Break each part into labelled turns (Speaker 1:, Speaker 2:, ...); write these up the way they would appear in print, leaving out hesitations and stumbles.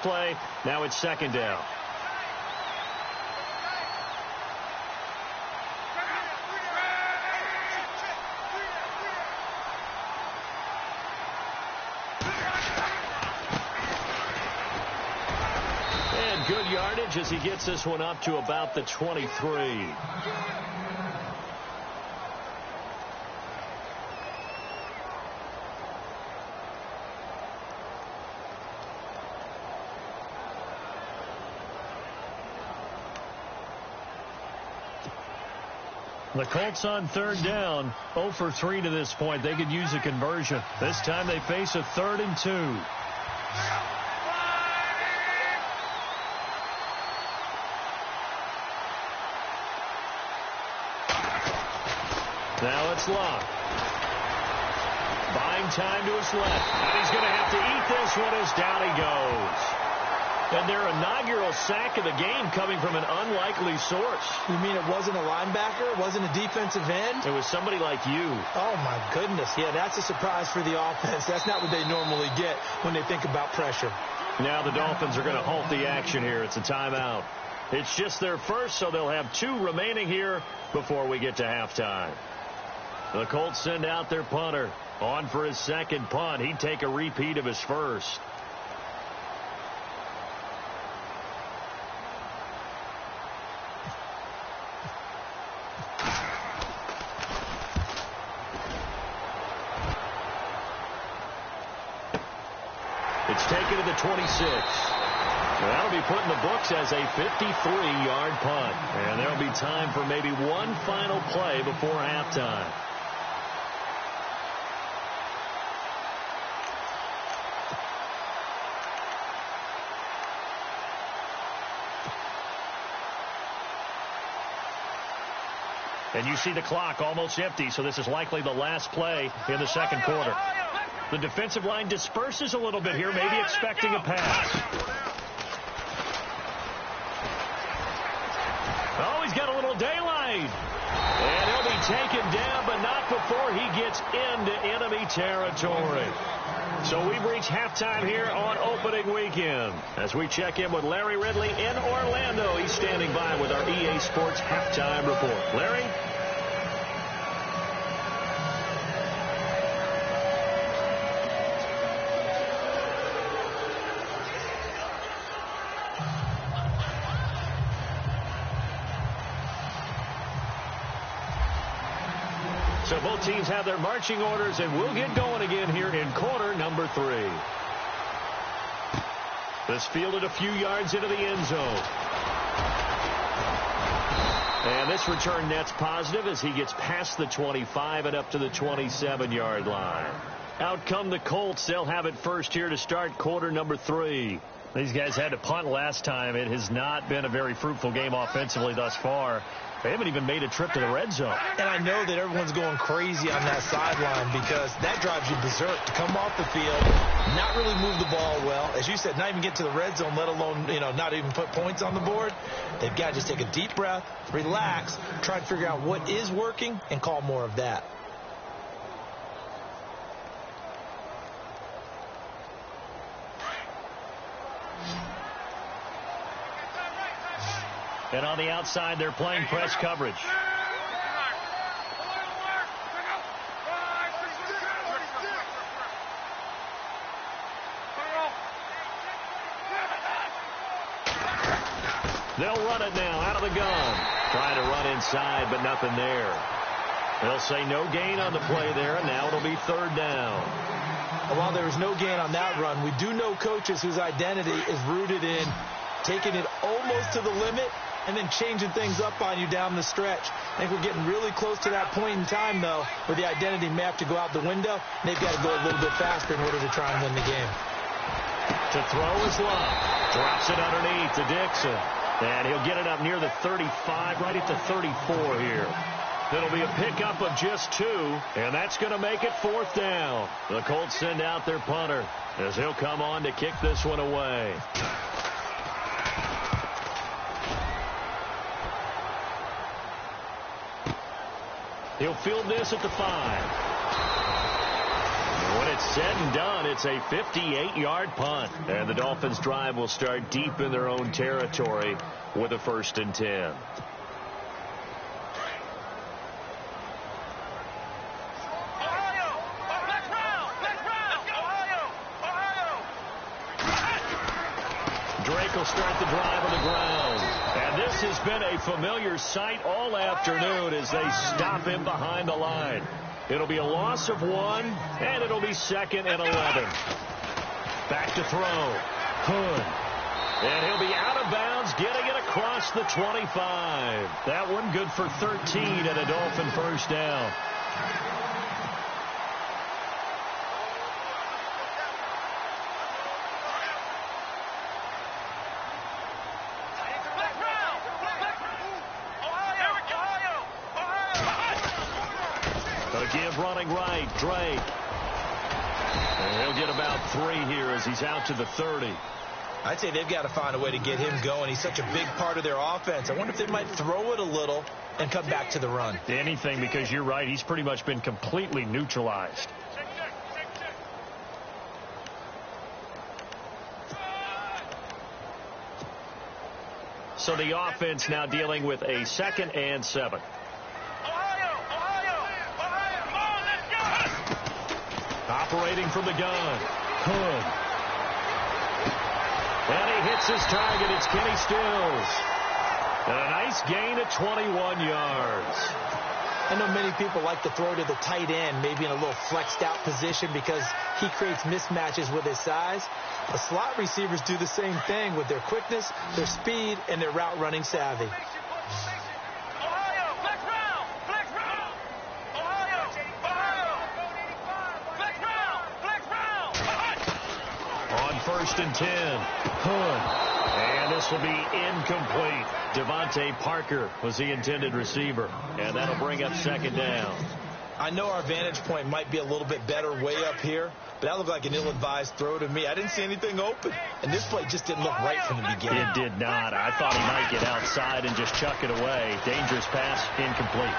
Speaker 1: play. Now it's second down. And good yardage as he gets this one up to about the 23. The Colts on third down, 0 for 3 to this point. They could use a conversion. This time they face a 3rd and 2. Now it's Locke. Buying time to his left. And he's going to have to eat this one as down he goes. And their inaugural sack of the game coming from an unlikely source.
Speaker 2: You mean it wasn't a linebacker? It wasn't a defensive end?
Speaker 1: It was somebody like you.
Speaker 2: Oh, my goodness. Yeah, that's a surprise for the offense. That's not what they normally get when they think about pressure.
Speaker 1: Now the Dolphins are going to halt the action here. It's a timeout. It's just their first, so they'll have 2 remaining here before we get to halftime. The Colts send out their punter. On for his second punt. He'd take a repeat of his first. It's taken to the 26. That'll be put in the books as a 53-yard punt. And there'll be time for maybe one final play before halftime. And you see the clock almost empty, so this is likely the last play in the second quarter. The defensive line disperses a little bit here, maybe expecting a pass. Oh, he's got a little daylight. And he'll be taken down, but not before he gets into enemy territory. So we've reached halftime here on opening weekend. As we check in with Larry Ridley in Orlando, he's standing by with our EA Sports halftime report. Larry? So both teams have their marching orders, and we'll get going again here in quarter number 3. This fielded a few yards into the end zone. And this return net's positive as he gets past the 25 and up to the 27-yard line. Out come the Colts. They'll have it first here to start quarter number 3. These guys had to punt last time. It has not been a very fruitful game offensively thus far. They haven't even made a trip to the red zone.
Speaker 2: And I know that everyone's going crazy on that sideline because that drives you berserk to come off the field, not really move the ball well. As you said, not even get to the red zone, let alone, not even put points on the board. They've got to just take a deep breath, relax, try to figure out what is working, and call more of that.
Speaker 1: And on the outside, they're playing press coverage. They'll run it now out of the gun. Trying to run inside, but nothing there. They'll say no gain on the play there, and now it'll be 3rd down.
Speaker 2: While there is no gain on that run, we do know coaches whose identity is rooted in taking it almost to the limit and then changing things up on you down the stretch. I think we're getting really close to that point in time, though, where the identity may have to go out the window. They've got to go a little bit faster in order to try and win the game.
Speaker 1: To throw is Love. Drops it underneath to Dixon. And he'll get it up near the 35, right at the 34 here. It'll be a pickup of just 2, and that's going to make it 4th down. The Colts send out their punter as he'll come on to kick this one away. He'll field this at the 5. When it's said and done, it's a 58-yard punt. And the Dolphins' drive will start deep in their own territory with a 1st and 10. Drake will start the drive on the ground. And this has been a familiar sight all afternoon as they stop him behind the line. It'll be a loss of 1, and it'll be 2nd and 11. Back to throw. Hood. And he'll be out of bounds, getting it across the 25. That one good for 13 and a Dolphin 1st down. Give running right, Drake. And he'll get about 3 here as he's out to the 30.
Speaker 2: I'd say they've got to find a way to get him going. He's such a big part of their offense. I wonder if they might throw it a little and come back to the run.
Speaker 1: Anything, because you're right. He's pretty much been completely neutralized. So the offense now dealing with a 2nd and 7. Operating from the gun. Hood. And he hits his target. It's Kenny Stills. And a nice gain of 21 yards.
Speaker 2: I know many people like to throw to the tight end, maybe in a little flexed out position because he creates mismatches with his size. The slot receivers do the same thing with their quickness, their speed, and their route running savvy.
Speaker 1: On 1st and 10, Hood. And this will be incomplete. Devontae Parker was the intended receiver. And that'll bring up 2nd down.
Speaker 2: I know our vantage point might be a little bit better way up here, but that looked like an ill-advised throw to me. I didn't see anything open. And this play just didn't look right from the beginning.
Speaker 1: It did not. I thought he might get outside and just chuck it away. Dangerous pass, incomplete.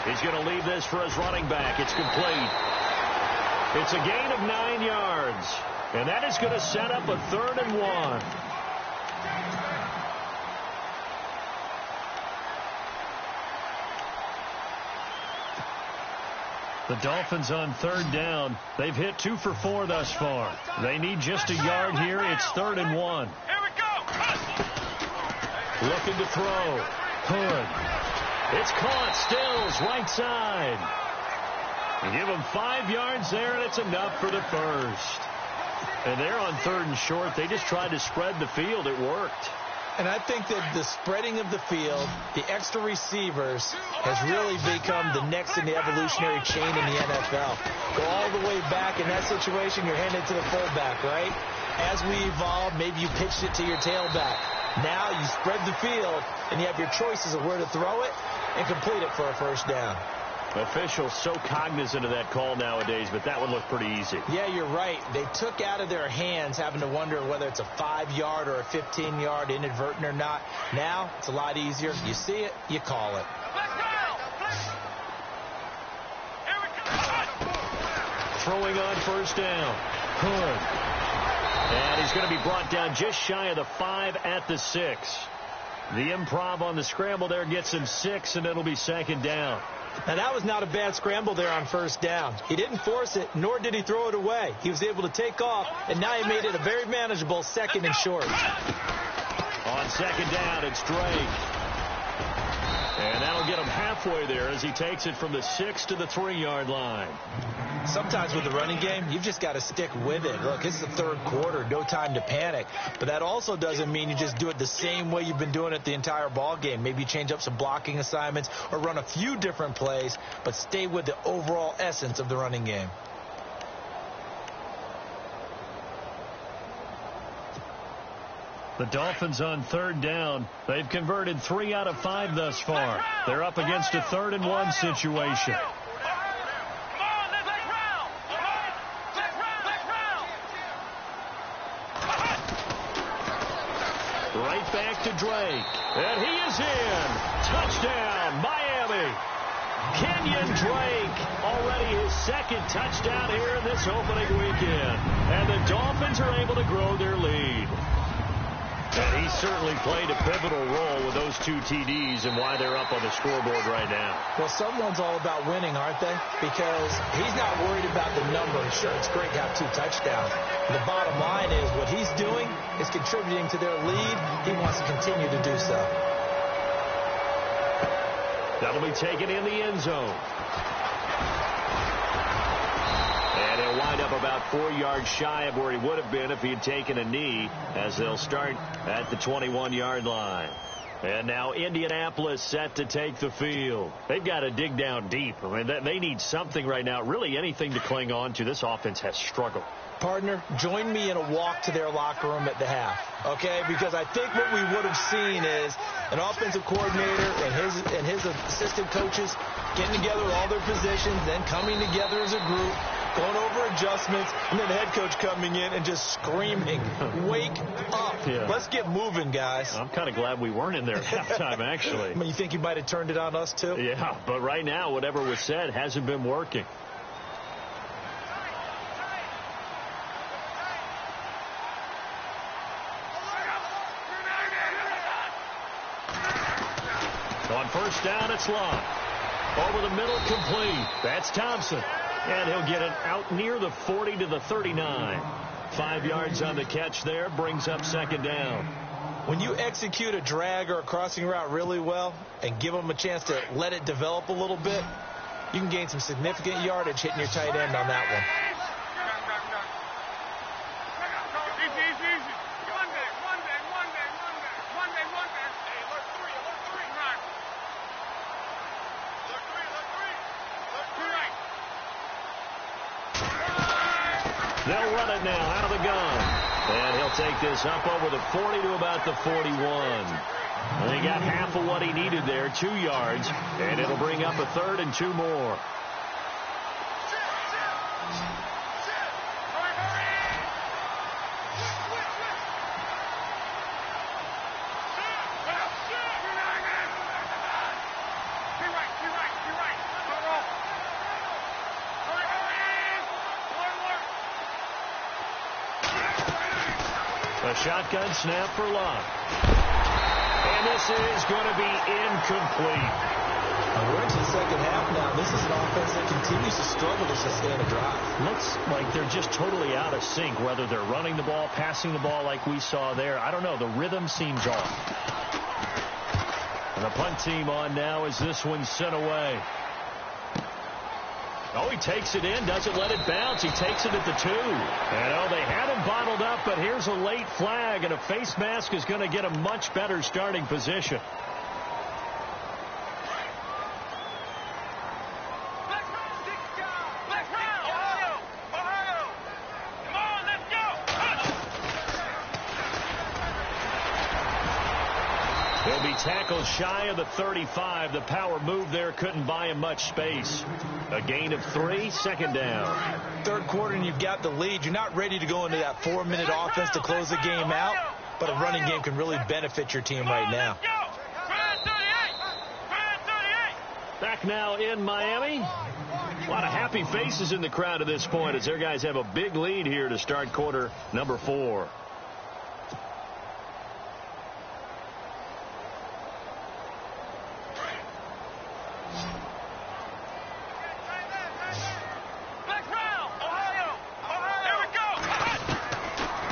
Speaker 1: He's going to leave this for his running back. It's complete. It's a gain of 9 yards. And that is going to set up a 3rd and 1. The Dolphins on 3rd down. They've hit 2 for 4 thus far. They need just a yard here. It's 3rd and 1.
Speaker 3: Here we go.
Speaker 1: Looking to throw. Hood. It's caught. Stills, right side. You give them 5 yards there, and it's enough for the 1st. And they're on 3rd and short. They just tried to spread the field. It worked.
Speaker 2: And I think that the spreading of the field, the extra receivers, has really become the next in the evolutionary chain in the NFL. Go all the way back in that situation, you're handed to the fullback, right? As we evolve, maybe you pitched it to your tailback. Now you spread the field, and you have your choices of where to throw it and complete it for a 1st down.
Speaker 1: Officials so cognizant of that call nowadays, but that one looked pretty easy.
Speaker 2: Yeah, you're right. They took out of their hands having to wonder whether it's a 5-yard or a 15-yard inadvertent or not. Now, it's a lot easier. You see it, you call it.
Speaker 1: Throwing on 1st down. Hood. And he's going to be brought down just shy of the 5 at the 6. The improv on the scramble there gets him 6, and it'll be 2nd down.
Speaker 2: Now, that was not a bad scramble there on 1st down. He didn't force it, nor did he throw it away. He was able to take off, and now he made it a very manageable 2nd and short.
Speaker 1: On 2nd down, it's Drake. And that'll get him halfway there as he takes it from the 6 to the 3-yard line.
Speaker 2: Sometimes with the running game, you've just got to stick with it. Look, it's the 3rd quarter, no time to panic. But that also doesn't mean you just do it the same way you've been doing it the entire ball game. Maybe you change up some blocking assignments or run a few different plays, but stay with the overall essence of the running game.
Speaker 1: The Dolphins on 3rd down. They've converted 3 out of 5 thus far. They're up against a 3rd and 1 situation. Right back to Drake. And he is in. Touchdown, Miami. Kenyon Drake, already his second touchdown here in this opening weekend. And the Dolphins are able to grow their lead. And he certainly played a pivotal role with those 2 TDs and why they're up on the scoreboard right now.
Speaker 2: Well, someone's all about winning, aren't they? Because he's not worried about the number. Sure, it's great to have 2 touchdowns. The bottom line is what he's doing is contributing to their lead. He wants to continue to do so.
Speaker 1: That'll be taken in the end zone. And he'll wind up about 4 yards shy of where he would have been if he had taken a knee, as they'll start at the 21-yard line. And now Indianapolis set to take the field. They've got to dig down deep. I mean, they need something right now, really anything to cling on to. This offense has struggled.
Speaker 2: Partner, join me in a walk to their locker room at the half, okay? Because I think what we would have seen is an offensive coordinator and his assistant coaches getting together with all their positions, then coming together as a group, going over adjustments, and then the head coach coming in and just screaming, wake up. Yeah. Let's get moving, guys.
Speaker 1: I'm kind of glad we weren't in there at halftime, actually.
Speaker 2: I mean, you think you might have turned it on us, too?
Speaker 1: Yeah, but right now, whatever was said hasn't been working. On first down, it's Love. Over the middle, complete. That's Thompson. And he'll get it out near the 40 to the 39. 5 yards on the catch there, brings up second down.
Speaker 2: When you execute a drag or a crossing route really well and give them a chance to let it develop a little bit, you can gain some significant yardage hitting your tight end on that one.
Speaker 1: They'll run it now out of the gun. And he'll take this up over the 40 to about the 41. And he got half of what he needed there, 2 yards. And it'll bring up a 3rd and 2 more. A shotgun snap for Love. And this is going to be incomplete.
Speaker 2: We're into the second half now. This is an offense that continues to struggle to sustain a drive.
Speaker 1: Looks like they're just totally out of sync, whether they're running the ball, passing the ball like we saw there. I don't know. The rhythm seems off. And the punt team on now as this one's sent away. Oh, he takes it in, doesn't let it bounce. He takes it at the 2. And, they had him bottled up, but here's a late flag, and a face mask is going to get a much better starting position. He'll be tackled shy of the 35. The power move there couldn't buy him much space. A gain of 3, second down.
Speaker 2: Third quarter and you've got the lead. You're not ready to go into that 4-minute offense to close the game out, but a running game can really benefit your team right now.
Speaker 1: Back now in Miami. A lot of happy faces in the crowd at this point as their guys have a big lead here to start quarter number 4.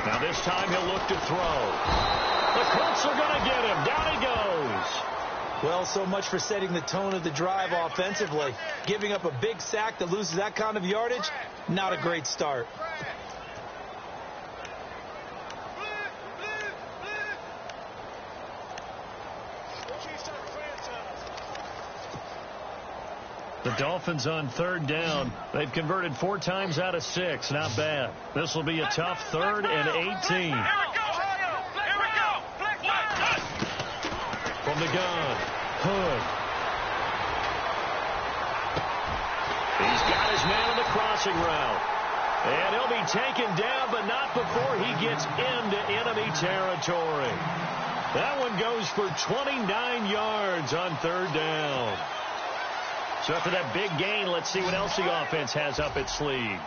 Speaker 1: Now this time he'll look to throw. The Colts are going to get him. Down he goes.
Speaker 2: Well, so much for setting the tone of the drive offensively. Giving up a big sack that loses that kind of yardage, not a great start.
Speaker 1: The Dolphins on third down. They've converted 4 times out of 6. Not bad. This will be a tough 3rd and 18. From the gun, Hood. He's got his man on the crossing route. And he'll be taken down, but not before he gets into enemy territory. That one goes for 29 yards on third down. So after that big gain, let's see what else the offense has up its sleeve.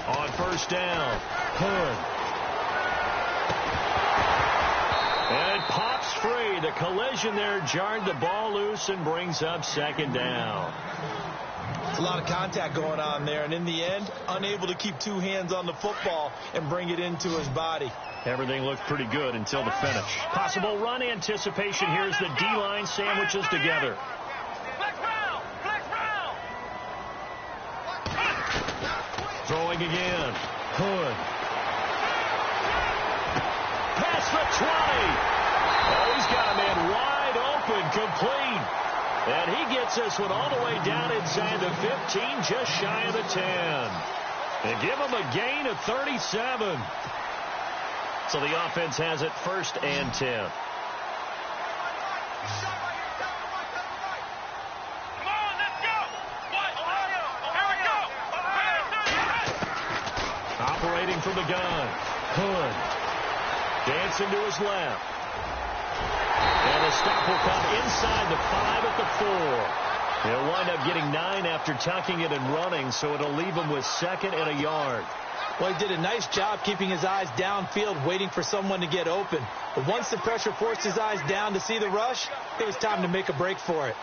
Speaker 1: On first down, Hood. And it pops free. The collision there jarred the ball loose and brings up second down.
Speaker 2: It's a lot of contact going on there, and in the end, unable to keep two hands on the football and bring it into his body.
Speaker 1: Everything looked pretty good until the finish. Possible run anticipation here as the D-line sandwiches together. Throwing again. Hood. Past the 20. Oh, he's got a man wide open, complete. And he gets this one all the way down inside the 15, just shy of the 10. And give him a gain of 37. So the offense has it 1st and 10. Operating from the gun. Hood. Dancing to his left. And the stop will come inside the 5 at the 4. He'll wind up getting 9 after tucking it and running, so it'll leave him with 2nd and a yard.
Speaker 2: Well, he did a nice job keeping his eyes downfield, waiting for someone to get open. But once the pressure forced his eyes down to see the rush, it was time to make a break for it.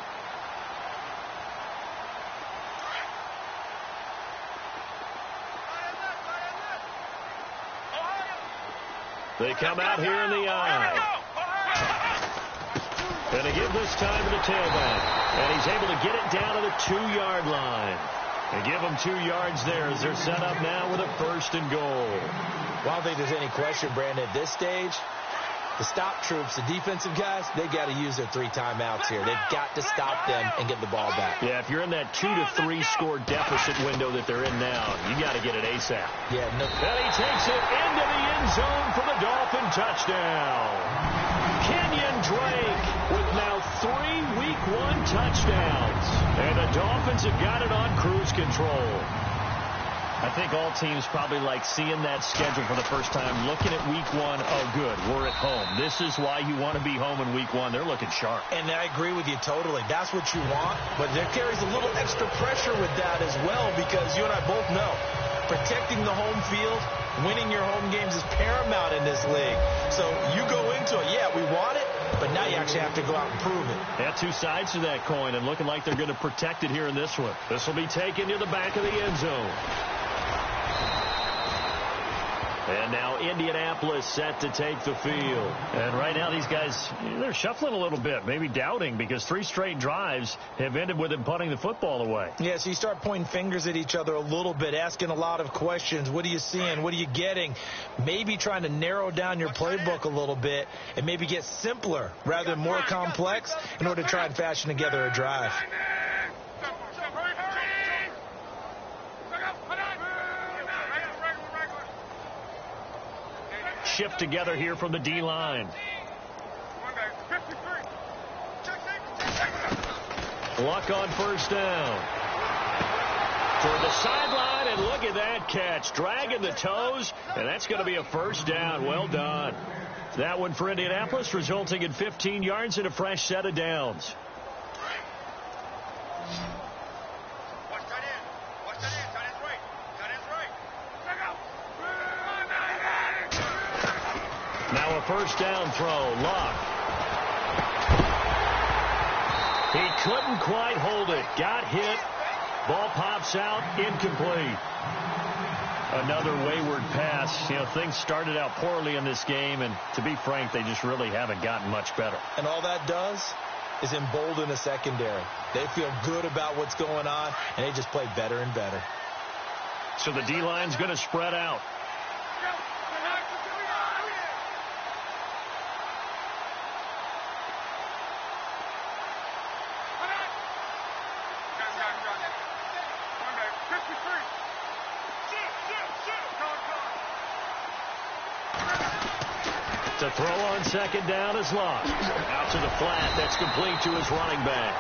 Speaker 1: They come out here in the eye. And they give this time to the tailback. And he's able to get it down to the 2-yard line. They give them 2 yards there as they're set up now with a 1st and goal.
Speaker 2: Well, I don't think there's any question, Brandon, at this stage. The stop troops, the defensive guys, they got to use their 3 timeouts here. They've got to stop them and get the ball back.
Speaker 1: Yeah, if you're in that 2 to 3 score deficit window that they're in now, you got to get it ASAP.
Speaker 2: Yeah, no.
Speaker 1: And he takes it into the end zone for the Dolphin touchdown. Kenyon Drake with now 3 Week 1 touchdowns. And the Dolphins have got it on cruise control. I think all teams probably like seeing that schedule for the first time, looking at Week 1. Oh, good, we're at home. This is why you want to be home in Week 1. They're looking sharp.
Speaker 2: And I agree with you totally. That's what you want. But there carries a little extra pressure with that as well, because you and I both know protecting the home field, winning your home games is paramount in this league. So you go into it, yeah, we want it, but now you actually have to go out and prove it.
Speaker 1: Yeah, 2 sides to that coin, and looking like they're going to protect it here in this one. This will be taken to the back of the end zone. And now Indianapolis set to take the field. And right now these guys, they're shuffling a little bit, maybe doubting, because 3 straight drives have ended with them punting the football away.
Speaker 2: Yeah, so you start pointing fingers at each other a little bit, asking a lot of questions. What are you seeing? What are you getting? Maybe trying to narrow down your playbook a little bit and maybe get simpler rather than more complex in order to try and fashion together a drive.
Speaker 1: Shift together here from the D-line. Luck on first down. Toward the sideline, and look at that catch. Dragging the toes, and that's going to be a 1st down. Well done. That one for Indianapolis, resulting in 15 yards and a fresh set of downs. Now a 1st down throw. Luck. He couldn't quite hold it. Got hit. Ball pops out. Incomplete. Another wayward pass. You know, things started out poorly in this game, and to be frank, they just really haven't gotten much better.
Speaker 2: And all that does is embolden the secondary. They feel good about what's going on, and they just play better and better.
Speaker 1: So the D-line's going to spread out. To throw on 2nd down is Luck. Out to the flat. That's complete to his running back.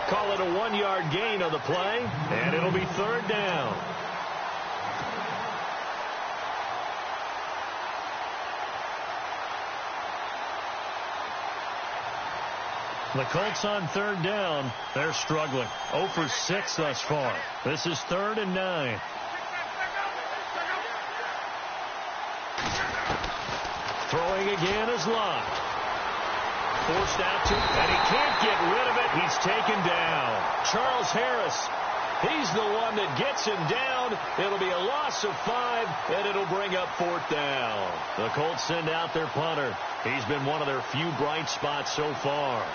Speaker 1: Call it a 1-yard gain on the play, and it'll be 3rd down. The Colts on third down. They're struggling. 0 for 6 thus far. This is 3rd and 9. Throwing again is Locke. Forced out to, and he can't get rid of it. He's taken down. Charles Harris, he's the one that gets him down. It'll be a loss of 5, and it'll bring up 4th down. The Colts send out their punter. He's been one of their few bright spots so far.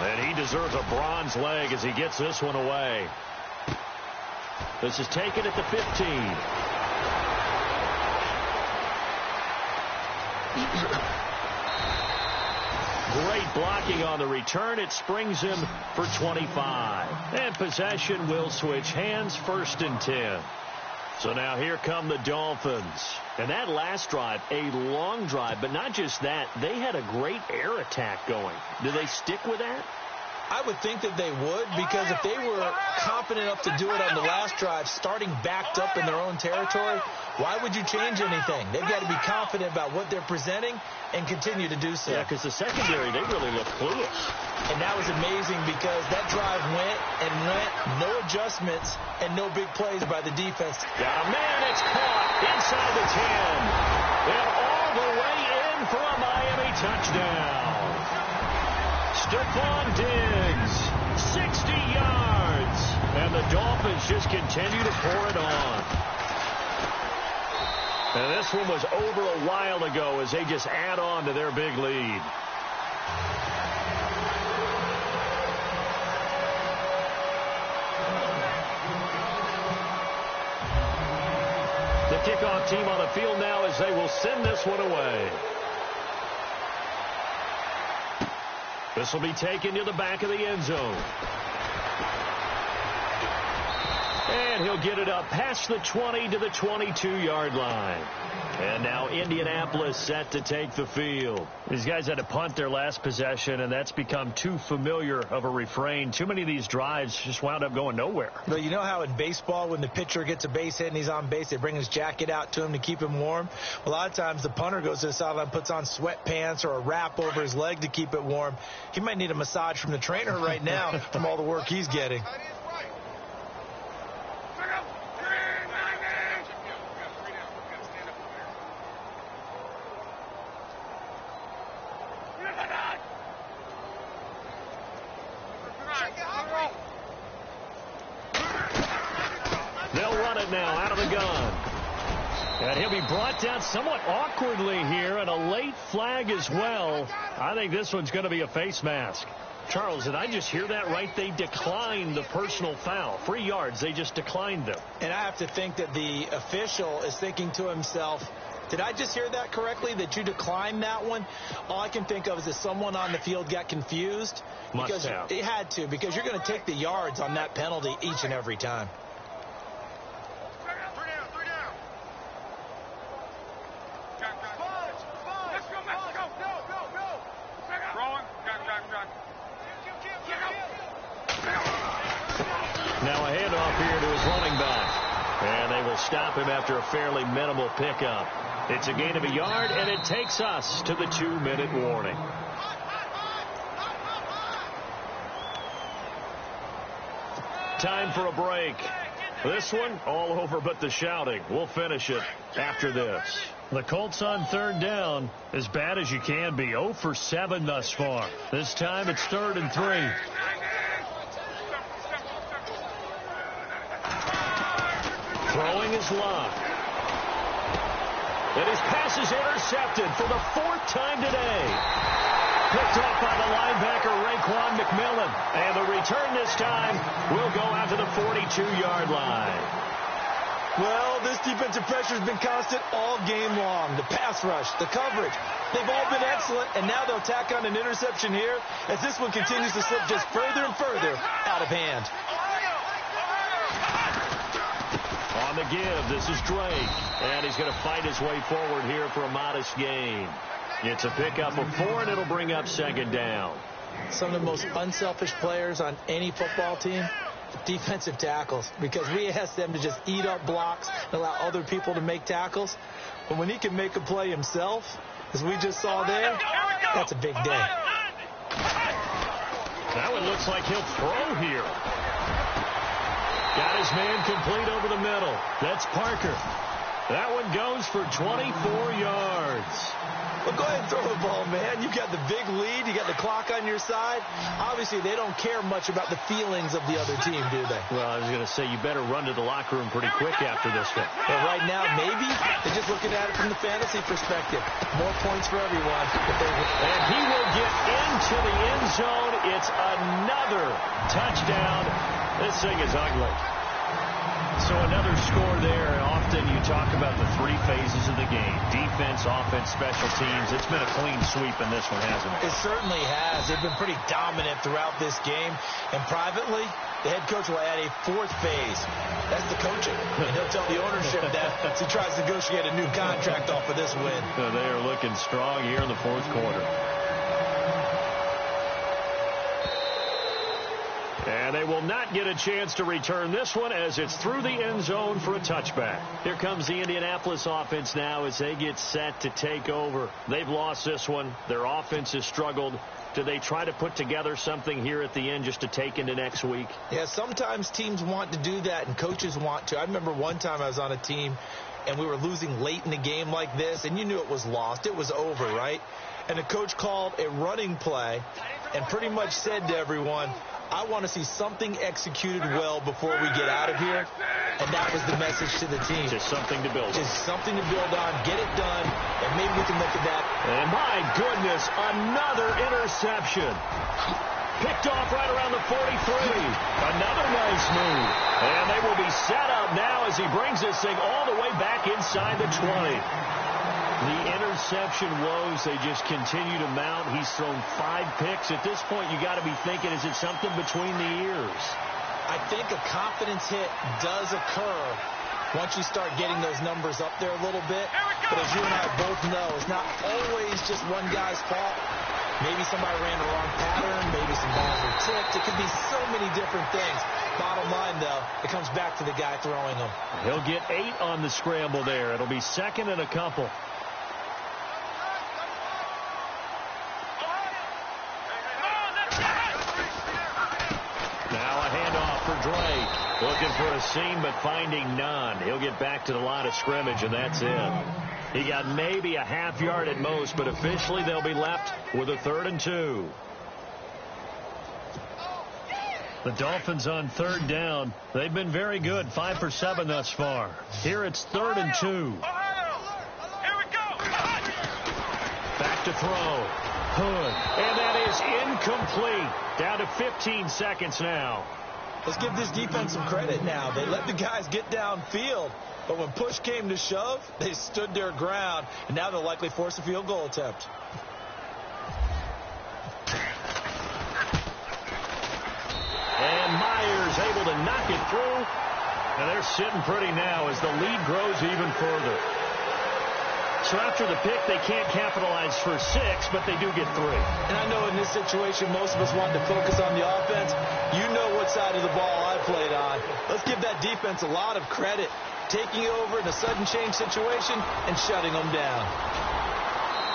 Speaker 1: And he deserves a bronze leg as he gets this one away. This is taken at the 15. Great blocking on the return. It springs him for 25. And possession will switch hands, 1st and 10. So now here come the Dolphins. And that last drive, a long drive, but not just that. They had a great air attack going. Do they stick with that?
Speaker 2: I would think that they would, because if they were confident enough to do it on the last drive, starting backed up in their own territory, why would you change anything? They've got to be confident about what they're presenting and continue to do so.
Speaker 1: Yeah, because the secondary, they really look clueless.
Speaker 2: And that was amazing because that drive went and went, no adjustments and no big plays by the defense.
Speaker 1: Got a man, it's caught inside the 10. And all the way in for a Miami touchdown. Stephon Diggs, 60 yards. And the Dolphins just continue to pour it on. And this one was over a while ago as they just add on to their big lead. The kickoff team on the field now as they will send this one away. This will be taken to the back of the end zone. And he'll get it up past the 20 to the 22-yard line. And now Indianapolis set to take the field. These guys had to punt their last possession, and that's become too familiar of a refrain. Too many of these drives just wound up going nowhere.
Speaker 2: Well, you know how in baseball when the pitcher gets a base hit and he's on base, they bring his jacket out to him to keep him warm? A lot of times the punter goes to the sideline, puts on sweatpants or a wrap over his leg to keep it warm. He might need a massage from the trainer right now from all the work he's getting.
Speaker 1: They'll run it now out of the gun. And he'll be brought down somewhat awkwardly here, and a late flag as well. I think this one's going to be a face mask. Charles, did I just hear that right? They declined the personal foul. 3 yards, they just declined them.
Speaker 2: And I have to think that the official is thinking to himself, did I just hear that correctly, that you declined that one? All I can think of is that someone on the field got confused.
Speaker 1: Must have.
Speaker 2: It had to, because you're going to take the yards on that penalty each and every time.
Speaker 1: Now a handoff here to his running back. And they will stop him after a fairly minimal pickup. It's a gain of a yard, and it takes us to the 2-minute warning. Time for a break. This one, all over but the shouting. We'll finish it after this. The Colts on third down, as bad as you can be. 0 for 7 thus far. This time it's 3rd and 3. Throwing is Locke. And his pass is intercepted for the 4th time today. Picked off by the linebacker, Raekwon McMillan. And the return this time will go out to the 42-yard line.
Speaker 2: Well, this defensive pressure has been constant all game long. The pass rush, the coverage, they've all been excellent, and now they'll tack on an interception here as this one continues to slip just further and further out of hand.
Speaker 1: On the give, this is Drake. And he's going to fight his way forward here for a modest gain. It's a pickup of 4, and it'll bring up second down.
Speaker 2: Some of the most unselfish players on any football team, defensive tackles, because we ask them to just eat up blocks and allow other people to make tackles. But when he can make a play himself, as we just saw there, that's a big day.
Speaker 1: Now it looks like he'll throw here. Got his man complete over the middle. That's Parker. That one goes for 24 yards.
Speaker 2: Well, go ahead and throw the ball, man. You've got the big lead. You got the clock on your side. Obviously, they don't care much about the feelings of the other team, do they?
Speaker 1: Well, I was going to say, you better run to the locker room pretty quick after this one.
Speaker 2: But right now, maybe they're just looking at it from the fantasy perspective. More points for everyone.
Speaker 1: And he will get into the end zone. It's another touchdown. This thing is ugly. So another score there. Often you talk about the 3 phases of the game. Defense, offense, special teams. It's been a clean sweep in this one, hasn't it?
Speaker 2: It certainly has. They've been pretty dominant throughout this game. And privately, the head coach will add a 4th phase. That's the coaching. And he'll tell the ownership that as he tries to negotiate a new contract off of this win.
Speaker 1: So they are looking strong here in the 4th quarter. And they will not get a chance to return this one as it's through the end zone for a touchback. Here comes the Indianapolis offense now as they get set to take over. They've lost this one. Their offense has struggled. Do they try to put together something here at the end just to take into next week?
Speaker 2: Yeah, sometimes teams want to do that and coaches want to. I remember one time I was on a team and we were losing late in the game like this, and you knew it was lost. It was over, right? And the coach called a running play and pretty much said to everyone, I want to see something executed well before we get out of here. And that was the message to the team.
Speaker 1: Just something to build on.
Speaker 2: Just something to build on. Get it done. And maybe we can look at that.
Speaker 1: And my goodness, another interception. Picked off right around the 43. Another nice move. And they will be set up now as he brings this thing all the way back inside the 20. The interception woes, they just continue to mount. He's thrown 5 picks. At this point, you got to be thinking, is it something between the ears?
Speaker 2: I think a confidence hit does occur once you start getting those numbers up there a little bit. But as you and I both know, it's not always just one guy's fault. Maybe somebody ran the wrong pattern. Maybe some balls were tipped. It could be so many different things. Bottom line, though, it comes back to the guy throwing them.
Speaker 1: He'll get 8 on the scramble there. It'll be second and a couple. Now a handoff for Drake. Looking for a seam, but finding none. He'll get back to the line of scrimmage, and that's it. He got maybe a half yard at most, but officially they'll be left with a 3rd and 2. The Dolphins on 3rd down. They've been very good, 5 for 7 thus far. Here it's 3rd and 2. Back to throw. Hood. And that is incomplete. Down to 15 seconds now.
Speaker 2: Let's give this defense some credit now. They let the guys get downfield, but when push came to shove, they stood their ground, and now they'll likely force a field goal attempt.
Speaker 1: And Myers able to knock it through. And they're sitting pretty now as the lead grows even further. So after the pick, they can't capitalize for 6, but they do get 3.
Speaker 2: And I know in this situation, most of us want to focus on the offense. You know what side of the ball I played on. Let's give that defense a lot of credit. Taking over in a sudden change situation and shutting them down.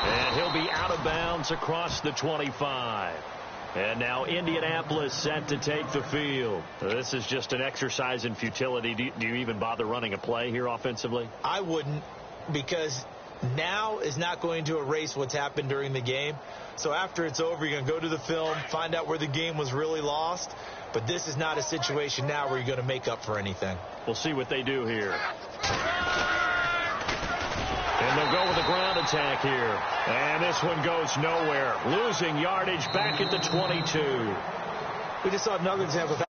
Speaker 1: And he'll be out of bounds across the 25. And now Indianapolis set to take the field. This is just an exercise in futility. Do you even bother running a play here offensively?
Speaker 2: I wouldn't, because now is not going to erase what's happened during the game. So after it's over, you're going to go to the film, find out where the game was really lost. But this is not a situation now where you're going to make up for anything.
Speaker 1: We'll see what they do here. And they'll go with a ground attack here. And this one goes nowhere. Losing yardage back at the 22.
Speaker 2: We just saw another example of